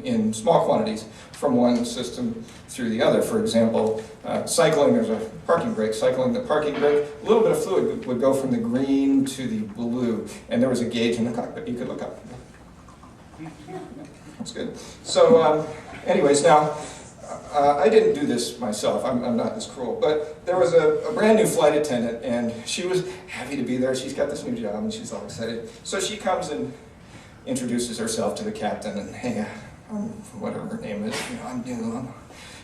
in small quantities from one system through the other. For example, cycling, there's a parking brake. Cycling the parking brake, a little bit of fluid would go from the green to the blue, and there was a gauge in the cockpit you could look up. That's good. So anyways, now, I didn't do this myself, I'm not this cruel, but there was a brand new flight attendant, and she was happy to be there. She's got this new job, and she's all excited. So she comes and introduces herself to the captain, and hey, whatever her name is, I'm new.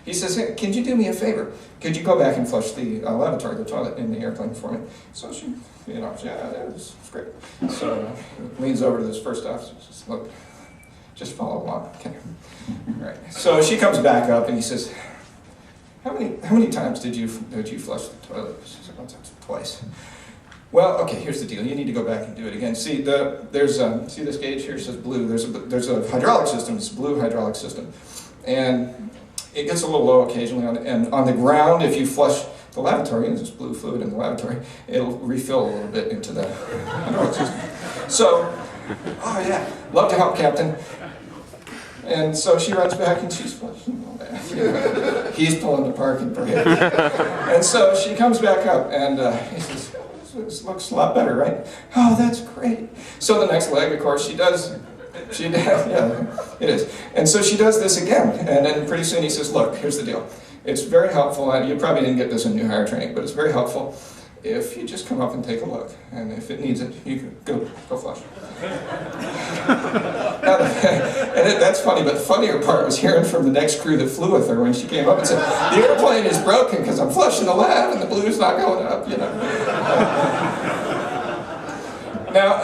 He says, hey, can you do me a favor? Could you go back and flush the lavatory, the toilet in the airplane for me? So she, yeah, it's great. So leans over to this first officer, says, look, just follow along, okay? Right. So she comes back up and he says, how many times did you flush the toilet? She said, once, twice. Well, okay, here's the deal. You need to go back and do it again. See, see this gauge here? It says blue. There's a hydraulic system. It's a blue hydraulic system. And it gets a little low occasionally. And on the ground, if you flush the lavatory, and there's blue fluid in the lavatory, it'll refill a little bit into the hydraulic system. So, oh yeah, love to help, Captain. And so she runs back and she's flushing all that. He's pulling the parking brake. And so she comes back up and he says, this looks a lot better, right? Oh, that's great. So the next leg, of course, yeah, it is. And so she does this again. And then pretty soon he says, look, here's the deal. It's very helpful. You probably didn't get this in new hire training, but it's very helpful if you just come up and take a look. And if it needs it, you can go flush. And that's funny, but the funnier part was hearing from the next crew that flew with her when she came up and said, the airplane is broken because I'm flushing the lav and the blue's not going up, Now,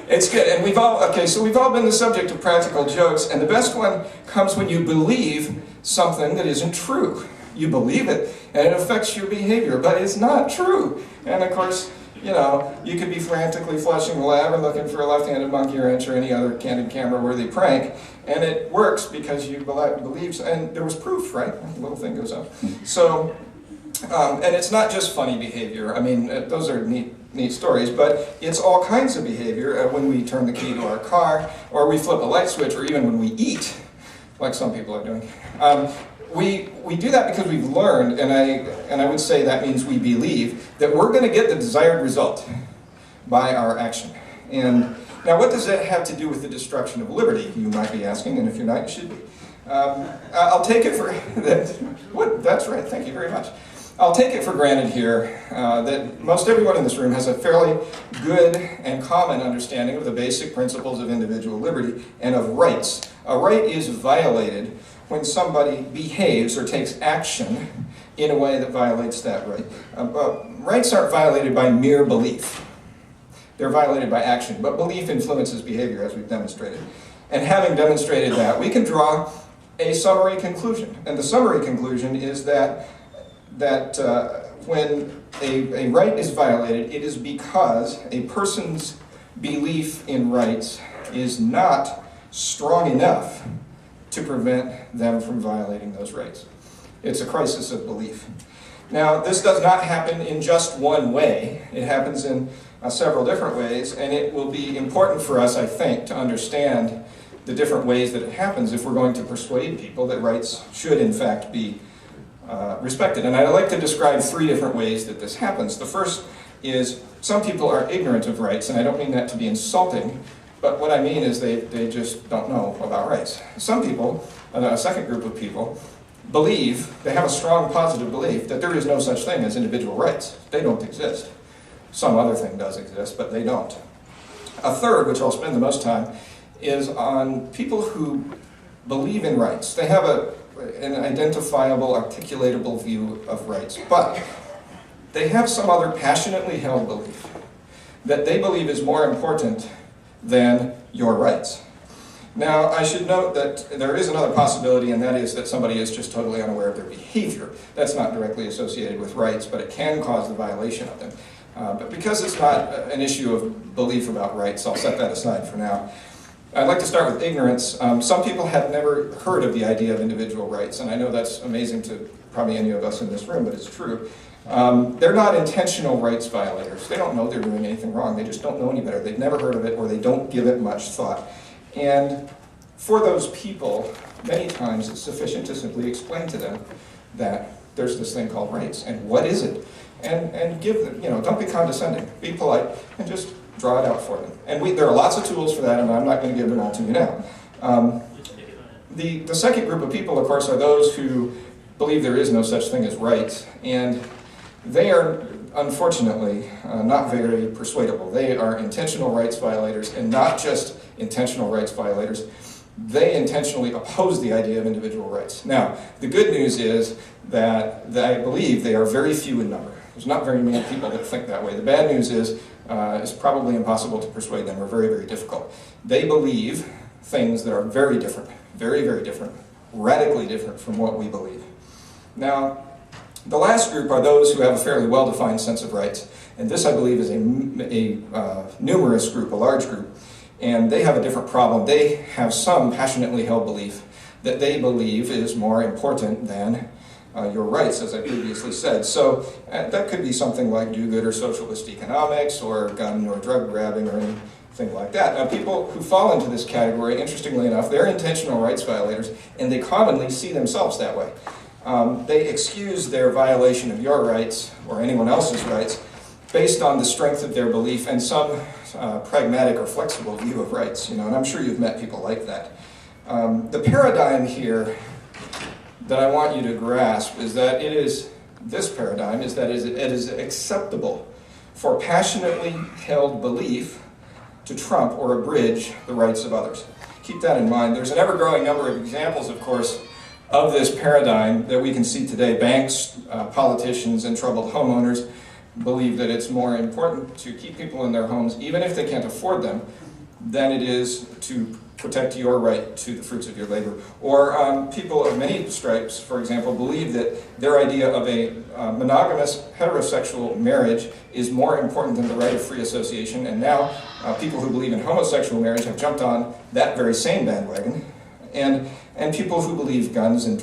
it's good, and we've all been the subject of practical jokes, and the best one comes when you believe something that isn't true. You believe it, and it affects your behavior, but it's not true. And of course, you could be frantically flushing the lav or looking for a left-handed monkey wrench or any other candid camera-worthy prank, and it works because you believe, and there was proof, right? The little thing goes up. So, and it's not just funny behavior. I mean, those are neat stories, but it's all kinds of behavior when we turn the key to our car, or we flip a light switch, or even when we eat, like some people are doing. We do that because we've learned, and I would say that means we believe, that we're going to get the desired result by our action. And now what does that have to do with the destruction of liberty, you might be asking, and if you're not, you should be. I'll take it for, that's right, thank you very much. I'll take it for granted here that most everyone in this room has a fairly good and common understanding of the basic principles of individual liberty and of rights. A right is violated when somebody behaves or takes action in a way that violates that right. Rights aren't violated by mere belief. They're violated by action, but belief influences behavior, as we've demonstrated. And having demonstrated that, we can draw a summary conclusion. And the summary conclusion is that when a right is violated, it is because a person's belief in rights is not strong enough to prevent them from violating those rights. It's a crisis of belief. Now, this does not happen in just one way. It happens in several different ways, and it will be important for us, I think, to understand the different ways that it happens if we're going to persuade people that rights should, in fact, be respected. And I'd like to describe three different ways that this happens. The first is some people are ignorant of rights, and I don't mean that to be insulting, but what I mean is they just don't know about rights. Some people, a second group of people, believe, they have a strong positive belief that there is no such thing as individual rights. They don't exist. Some other thing does exist, but they don't. A third, which I'll spend the most time, is on people who believe in rights. They have an identifiable, articulatable view of rights, but they have some other passionately held belief that they believe is more important than your rights. Now, I should note that there is another possibility, and that is that somebody is just totally unaware of their behavior. That's not directly associated with rights, but it can cause the violation of them. But because it's not an issue of belief about rights, I'll set that aside for now. I'd like to start with ignorance. Some people have never heard of the idea of individual rights, and I know that's amazing to probably any of us in this room, but it's true. They're not intentional rights violators. They don't know they're doing anything wrong. They just don't know any better. They've never heard of it, or they don't give it much thought. And for those people, many times it's sufficient to simply explain to them that there's this thing called rights, and what is it? And give them, don't be condescending, be polite, and just draw it out for them. And there are lots of tools for that, and I'm not going to give them all to you now. The second group of people, of course, are those who believe there is no such thing as rights, and they are, unfortunately, not very persuadable. They are intentional rights violators, and not just intentional rights violators. They intentionally oppose the idea of individual rights. Now, the good news is that I believe they are very few in number. There's not very many people that think that way. The bad news is it's probably impossible to persuade them, or very, very difficult. They believe things that are very different, very, very different, radically different from what we believe. Now, the last group are those who have a fairly well-defined sense of rights, and this, I believe, is a numerous group, a large group, and they have a different problem. They have some passionately held belief that they believe is more important than your rights, as I previously said. So that could be something like do-good or socialist economics, or gun or drug grabbing, or anything like that. Now, people who fall into this category, interestingly enough, they're intentional rights violators, and they commonly see themselves that way. They excuse their violation of your rights, or anyone else's rights, based on the strength of their belief and some pragmatic or flexible view of rights. And I'm sure you've met people like that. The paradigm here that I want you to grasp is that it is acceptable for passionately held belief to trump or abridge the rights of others. Keep that in mind. There's an ever-growing number of examples, of course, of this paradigm that we can see today. Banks, politicians, and troubled homeowners believe that it's more important to keep people in their homes, even if they can't afford them, than it is to protect your right to the fruits of your labor. Or people of many stripes, for example, believe that their idea of a monogamous heterosexual marriage is more important than the right of free association, and now people who believe in homosexual marriage have jumped on that very same bandwagon, and people who believe guns and